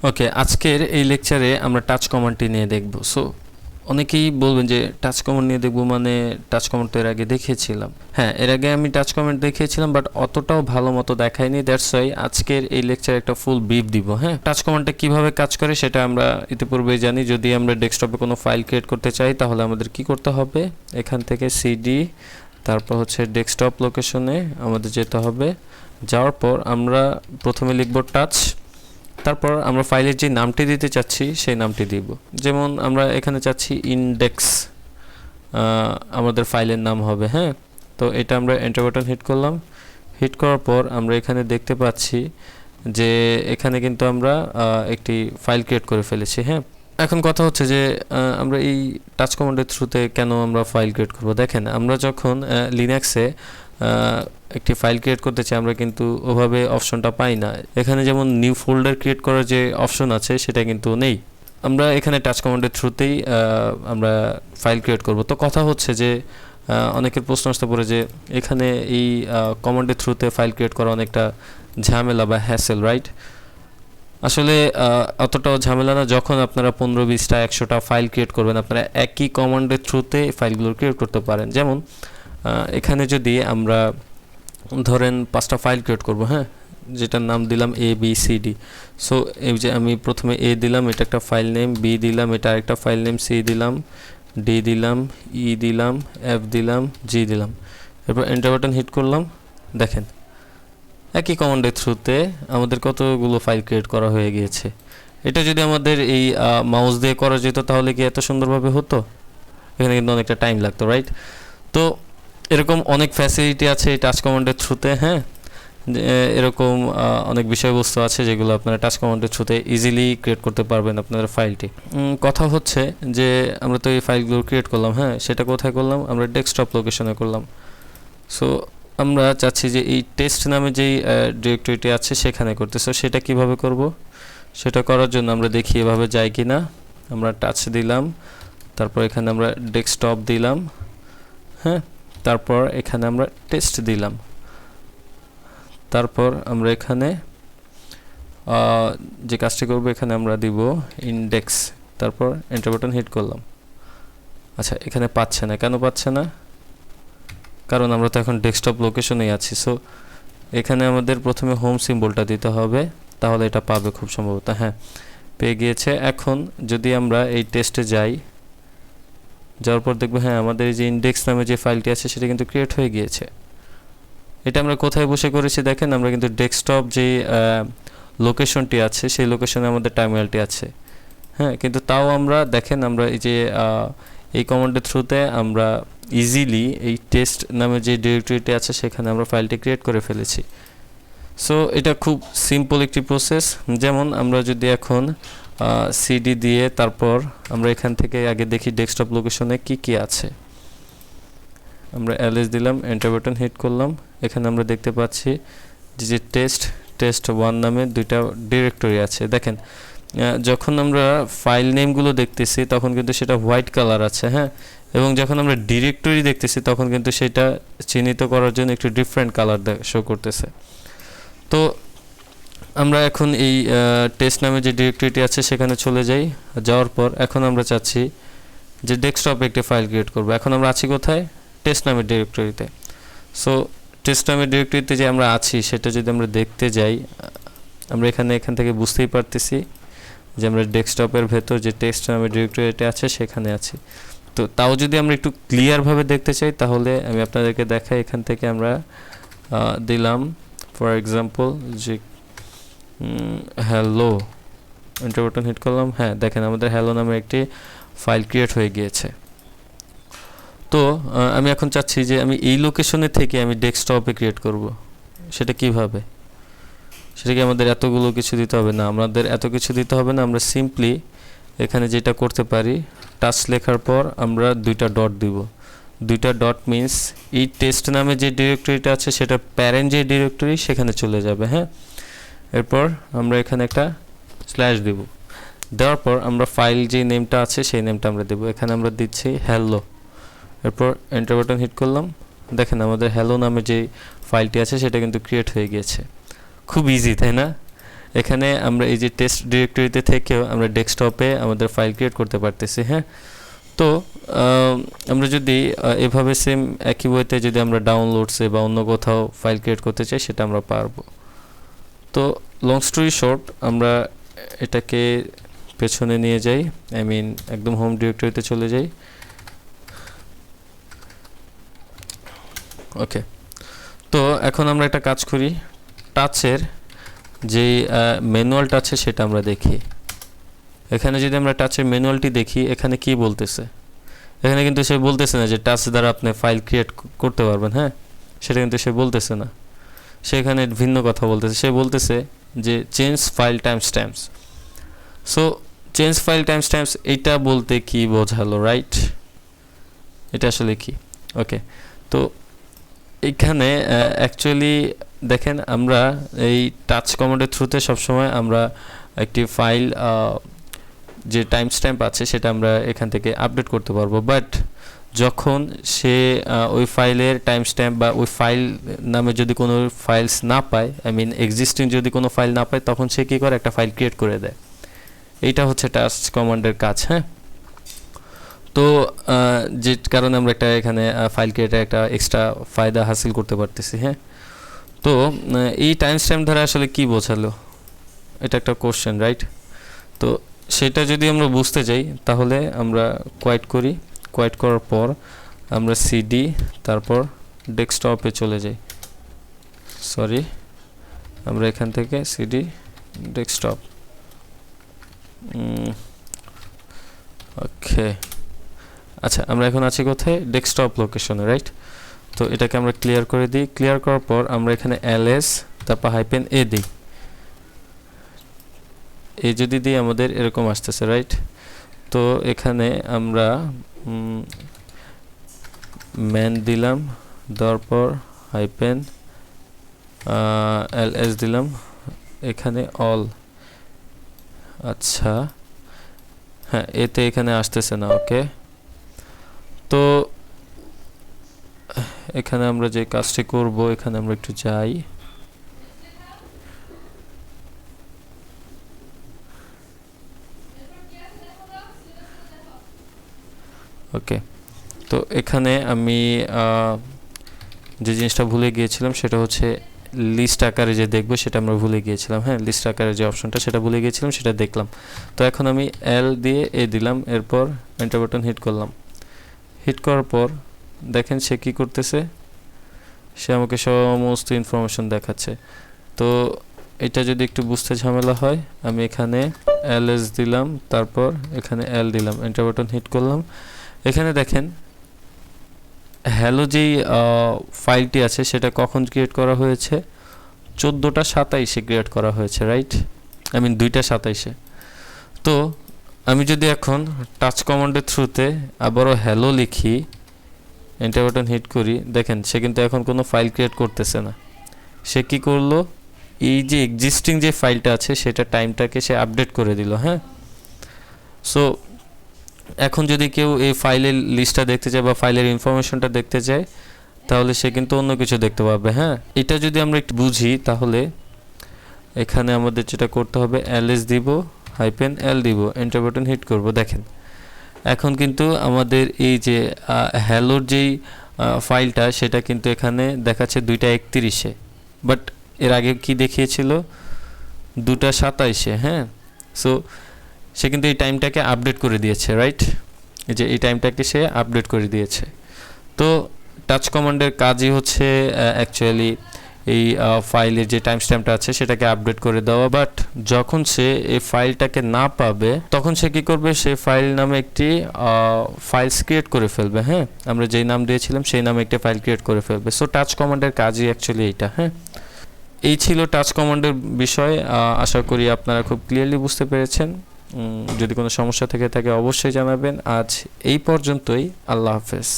ওকে, আজকের এই লেকচারে আমরা টাচ কমান্ডটি নিয়ে দেখব। সো অনেকেই বলবেন যে টাচ কমান্ড নিয়ে দেখব মানে টাচ কমান্ড তো এর আগে দেখিয়েছিলাম। হ্যাঁ, এর আগে আমি টাচ কমান্ড দেখিয়েছিলাম, বাট অতটাও ভালো মতো দেখাইনি। দ্যাটস ওয়াই আজকের এই লেকচারে একটা ফুল ব্রিফ দিব। হ্যাঁ, টাচ কমান্ডটা কীভাবে কাজ করে সেটা আমরা ইতিপূর্বেই জানি। যদি আমরা ডেস্কটপে কোনো ফাইল ক্রিয়েট করতে চাই তাহলে আমাদের কি করতে হবে, এখান থেকে সিডি, তারপর হচ্ছে ডেস্কটপ লোকেশনে আমাদের যেতে হবে। যাওয়ার পর আমরা প্রথমে লিখব টাচ, তারপর আমরা ফাইলের যে নামটি দিতে চাচ্ছি সেই নামটি দিব। যেমন আমরা এখানে চাচ্ছি ইন্ডেক্স, আমাদের ফাইলের নাম হবে। হ্যাঁ, তো এটা আমরা এন্টার বাটন হিট করলাম। হিট করার পর আমরা এখানে দেখতে পাচ্ছি যে এখানে কিন্তু আমরা একটি ফাইল ক্রিয়েট করে ফেলেছি। হ্যাঁ, এখন কথা হচ্ছে যে আমরা এই টাচ কমান্ডের থ্রুতে কেন আমরা ফাইল ক্রিয়েট করব। দেখেন, আমরা যখন লিনাক্সে একটি ফাইল ক্রিয়েট করতে চাই আমরা কিন্তু ওভাবে অপশনটা পাই না। এখানে যেমন নিউ ফোল্ডার ক্রিয়েট করার যে অপশন আছে সেটা কিন্তু নেই। আমরা এখানে টাচ কমান্ডের থ্রুতেই আমরা ফাইল ক্রিয়েট করব। তো কথা হচ্ছে যে অনেকের প্রশ্ন আসতে পারে যে এখানে এই কমান্ডের থ্রুতে ফাইল ক্রিয়েট করা অনেকটা ঝামেলা বা হ্যাসেল, রাইট? আসলে অতটাও ঝামেলা না। যখন আপনারা 15, 20টা, 100টা ফাইল ক্রিয়েট করবেন আপনারা একই কমান্ডের থ্রুতে ফাইলগুলো ক্রিয়েট করতে পারেন। যেমন এখানে যদি আমরা ধরেন 5টা ফাইল ক্রিয়েট করব, হ্যাঁ, যেটার নাম দিলাম ABCD। সো এই যে আমি প্রথমে A দিলাম, এটা একটা ফাইল নেম, B দিলাম, এটা আরেকটা ফাইল নেম, C দিলাম, D দিলাম, E দিলাম, F দিলাম, G দিলাম। এরপর এন্টার বাটন হিট করলাম। দেখেন, একই কমান্ডের থ্রুতে আমাদের কতগুলো ফাইল ক্রিয়েট করা হয়ে গিয়েছে। এটা যদি আমাদের এই মাউস দিয়ে করা যেত তাহলে কি এত সুন্দরভাবে হতো? এখানে কিন্তু অনেকটা টাইম লাগতো, রাইট? তো এরকম অনেক ফ্যাসিলিটি আছে এই টাচ কমান্ডের থ্রুতে। হ্যাঁ, এরকম অনেক বিষয়বস্তু আছে যেগুলো আপনারা টাচ কমান্ডের থ্রুতে ইজিলি ক্রিয়েট করতে পারবেন আপনাদের ফাইলটি। কথা হচ্ছে যে আমরা তো এই ফাইলগুলো ক্রিয়েট করলাম, হ্যাঁ, সেটা কোথায় করলাম? আমরা ডেস্কটপ লোকেশনে করলাম। সো আমরা চাচ্ছি যে এই টেস্ট নামে যেই ডিরেক্টরিটি আছে সেখানে করতে। সো সেটা কিভাবে করব? সেটা করার জন্য আমরা দেখি এভাবে যাই কি না। আমরা টাচ দিলাম, তারপর এখানে আমরা ডেস্কটপ দিলাম, হ্যাঁ, তারপর এখানে আমরা টেস্ট দিলাম, তারপর আমরা এখানে যে কাজটি করব এখানে আমরা দিব ইন্ডেক্স, তারপর এন্টার বাটন হিট করলাম। আচ্ছা, এখানে পাচ্ছে না। কেন পাচ্ছে না? কারণ আমরা তো এখন ডেস্কটপ লোকেশনেই আছি। সো এখানে আমাদের প্রথমে হোম সিম্বলটা দিতে হবে, তাহলে এটা পাবে খুব সম্ভবত। হ্যাঁ, পেয়ে গিয়েছে। এখন যদি আমরা এই টেস্টে যাই, যাওয়ার পর দেখব হ্যাঁ আমাদের এই যে ইন্ডেক্স নামে যে ফাইলটি আছে সেটা কিন্তু ক্রিয়েট হয়ে গিয়েছে। এটা আমরা কোথায় বসে করেছি দেখেন, আমরা কিন্তু ডেস্কটপ যে লোকেশনটি আছে সেই লোকেশনে আমাদের টার্মিনালটি আছে। হ্যাঁ, কিন্তু তাও আমরা দেখেন আমরা এই যে এই কমান্ডের থ্রুতে আমরা ইজিলি এই টেস্ট নামে যে ডিরেক্টরিটি আছে সেখানে আমরা ফাইলটি ক্রিয়েট করে ফেলেছি। সো এটা খুব সিম্পল একটি প্রসেস। যেমন আমরা যদি এখন সিডি দিয়ে তারপর আমরা এখান থেকে আগে দেখি ডেস্কটপ লোকেশনে কি কি আছে। আমরা এলএস দিলাম, এন্টার বাটন হিট করলাম। এখানে আমরা দেখতে পাচ্ছি যে টেস্ট 1 নামে 2টা ডিরেক্টরি আছে। দেখেন, যখন আমরা ফাইল নেমগুলো দেখতেছি তখন কিন্তু সেটা হোয়াইট কালার আছে, হ্যাঁ, এবং যখন আমরা ডিরেক্টরি দেখতেছি তখন কিন্তু সেটা চিহ্নিত করার জন্য একটু ডিফারেন্ট কালার শো করতেছে। তো আমরা এখন এই টেস্ট নামে যে ডিরেক্টরিটি আছে সেখানে চলে যাই। যাওয়ার পর এখন আমরা চাচ্ছি যে ডেস্কটপে একটি ফাইল ক্রিয়েট করব। এখন আমরা আছি কোথায়? টেস্ট নামের ডিরেক্টরিতে। সো টেস্ট নামের ডিরেক্টরিতে যে আমরা আছি সেটা যদি আমরা দেখতে যাই, আমরা এখান থেকে বুঝতেই পারতেছি যে আমরা ডেস্কটপের ভেতর যে টেস্ট নামের ডিরেক্টরিটি আছে সেখানে আছি। তো তাও যদি আমরা একটু ক্লিয়ারভাবে দেখতে চাই তাহলে আমি আপনাদেরকে দেখাই। এখান থেকে আমরা দিলাম ফর এক্সাম্পল যে হ্যালো, এন্টার বাটন হিট করলাম। হ্যাঁ, দেখেন আমাদের হ্যালো নামে একটি ফাইল ক্রিয়েট হয়ে গিয়েছে। তো আমি এখন চাচ্ছি যে আমি এই লোকেশনে থেকে আমি ডেস্কটপে ক্রিয়েট করব। সেটা কিভাবে? সেটা কি আমাদের এতগুলো কিছু দিতে হবে? না, আমাদের এত কিছু দিতে হবে না। আমরা সিম্পলি এখানে যেটা করতে পারি, টাচ লেখার পর আমরা 2টা ডট দিব। 2টা ডট মিন্স এই টেস্ট নামে যে ডিরেক্টরিটা আছে সেটা প্যারেন্ট যে ডিরেক্টরি সেখানে চলে যাবে। হ্যাঁ, এরপর আমরা এখানে একটা স্ল্যাশ দিব। দেওয়ার পর আমরা ফাইল যে নেমটা আছে সেই নেমটা আমরা দেব। এখানে আমরা দিচ্ছি হ্যালো, এরপর এন্টার বাটন হিট করলাম। দেখেন আমাদের হ্যালো নামে যে ফাইলটি আছে সেটা কিন্তু ক্রিয়েট হয়ে গিয়েছে। খুব ইজি, তাই না? এখানে আমরা এই যে টেস্ট ডিরেক্টরিতে থেকেও আমরা ডেস্কটপে আমাদের ফাইল ক্রিয়েট করতে পারতেছি। হ্যাঁ, তো আমরা যদি এভাবে সেম একই ওয়েতে যদি আমরা ডাউনলোডসে বা অন্য কোথাও ফাইল ক্রিয়েট করতে চাই সেটা আমরা পারবো। তো লং স্টোরি শর্ট, আমরা এটাকে পেছনে নিয়ে যাই, আই মিন একদম হোম ডিরেক্টরিতে চলে যাই। ওকে, তো এখন আমরা একটা কাজ করি, টাচের যে ম্যানুয়ালটা আছে সেটা আমরা দেখি। এখানে যদি আমরা টাচের ম্যানুয়ালটি দেখি, এখানে কি বলতেছে? এখানে কিন্তু সে বলতেছে না যে টাচ দ্বারা আপনি ফাইল ক্রিয়েট করতে পারবেন। হ্যাঁ, সেটা কিন্তু সে বলতেছে না, সেখানে ভিন্ন কথা বলতেছে। সে বলতেছে যে change file time stamps. So change file time stamps এইটা বলতে কি বোঝালো, রাইট? এটা আসলে কি? ওকে, তো এইখানে অ্যাকচুয়ালি দেখেন, আমরা এই টাচ কমান্ডের থ্রুতে সবসময় আমরা একটি ফাইল যে টাইম স্ট্যাম্প আছে সেটা আমরা এখান থেকে আপডেট করতে পারবো। বাট যখন সে ওই ফাইলের টাইম স্ট্যাম্প বা ওই ফাইল নামে যদি কোনো ফাইলস না পায়, আই মিন এক্সিস্টিং যদি কোনো ফাইল না পায়, তখন সে কী করে? একটা ফাইল ক্রিয়েট করে দেয়। এইটা হচ্ছে টাচ কমান্ডের কাজ। হ্যাঁ, তো যে কারণে আমরা একটা এখানে ফাইল ক্রিয়েটে একটা এক্সট্রা ফায়দা হাসিল করতে পারতেছি। হ্যাঁ, তো এই টাইম স্ট্যাম্প দ্বারা আসলে কি বোঝালো, এটা একটা কোশ্চেন, রাইট? তো সেটা যদি আমরা বুঝতে চাই তাহলে আমরা কোয়াইট করি। কোয়াইট করার পর আমরা সিডি, তারপর ডেস্কটপে চলে যাই। সরি, আমরা এখান থেকে সিডি ডেস্কটপ। ওকে, আচ্ছা, আমরা এখন আছি কোথায়? ডেস্কটপ লোকেশনে, রাইট? তো এটাকে আমরা ক্লিয়ার করে দিই। ক্লিয়ার করার পর আমরা এখানে ls তারপর -a দিই। এই যদি দিই আমাদের এরকম আসতেছে, রাইট? তো এখানে আমরা ম্যান দিলাম, দেওয়ার পর -ls দিলাম, এখানে অল। আচ্ছা, হ্যাঁ, এতে এখানে আসতেছে না। ওকে, তো এখানে আমরা যে কাজটি করব, এখানে আমরা একটু যাই। ওকে, তো এখানে আমি যে জিনিসটা ভুলে গিয়েছিলাম সেটা হচ্ছে লিস্ট আকারে যে দেখবো সেটা আমরা ভুলে গিয়েছিলাম। হ্যাঁ, লিস্ট আকারে যে অপশনটা সেটা ভুলে গিয়েছিলাম, সেটা দেখলাম। তো এখন আমি এল দিয়ে এ দিলাম, এরপর এন্টার বাটন হিট করলাম। হিট করার পর দেখেন সে কি করতেছে, সে আমাকে সমস্ত ইনফরমেশন দেখাচ্ছে। তো এটা যদি একটু বুঝতে ঝামেলা হয়, আমি এখানে ls দিলাম, তারপর এখানে এল দিলাম, এন্টার বাটন হিট করলাম। এখানে দেখেন হ্যালো যেই ফাইলটি আছে সেটা কখন ক্রিয়েট করা হয়েছে? 14:27 ক্রিয়েট করা হয়েছে, রাইট? I mean 2:27। তো আমি যদি এখন টাচ কমান্ডের থ্রুতে আবারও হ্যালো লিখি, এন্টার বাটন হিট করি, দেখেন সে কিন্তু এখন কোনো ফাইল ক্রিয়েট করতেছে না। সে কি করলো? এই যে এক্সিস্টিং যে ফাইলটা আছে সেটা টাইমটাকে সে আপডেট করে দিল। হ্যাঁ, সো এখন যদি কেউ এই ফাইলের লিস্টটা দেখতে চায় বা ফাইলের ইনফরমেশনটা দেখতে চায়, তাহলে সে কিন্তু অন্য কিছু দেখতে পাবে। হ্যাঁ, এটা যদি আমরা একটু বুঝি তাহলে এখানে আমাদের যেটা করতে হবে, ls দিব, -l দিব, এন্টার বাটন হিট করব। দেখেন এখন কিন্তু আমাদের এই যে হ্যালোর যেই ফাইলটা সেটা কিন্তু এখানে দেখাচ্ছে 2:31-এ, বাট এর আগে কি দেখিয়েছিল? 2:27-এ। হ্যাঁ, সো সে কিন্তু এই টাইমটাকে আপডেট করে দিয়েছে, রাইট? এই যে এই টাইমটাকে সে আপডেট করে দিয়েছে। তো টাচ কমান্ডের কাজই হচ্ছে অ্যাকচুয়ালি এই ফাইলের যে টাইম স্ট্যাম্পটা আছে সেটাকে আপডেট করে দেওয়া। বাট যখন সে এই ফাইলটাকে না পাবে তখন সে কি করবে? সে ফাইল নামে একটি ফাইলস ক্রিয়েট করে ফেলবে। হ্যাঁ, আমরা যেই নাম দিয়েছিলাম সেই নামে একটা ফাইল ক্রিয়েট করে ফেলবে। সো টাচ কমান্ডের কাজই অ্যাকচুয়ালি এইটা। হ্যাঁ, এই ছিল টাচ কমান্ডের বিষয়। আশা করি আপনারা খুব ক্লিয়ারলি বুঝতে পেরেছেন। যদি কোনো সমস্যা থেকে থাকে অবশ্যই জানাবেন। আজ এই পর্যন্তই। আল্লাহ হাফেজ।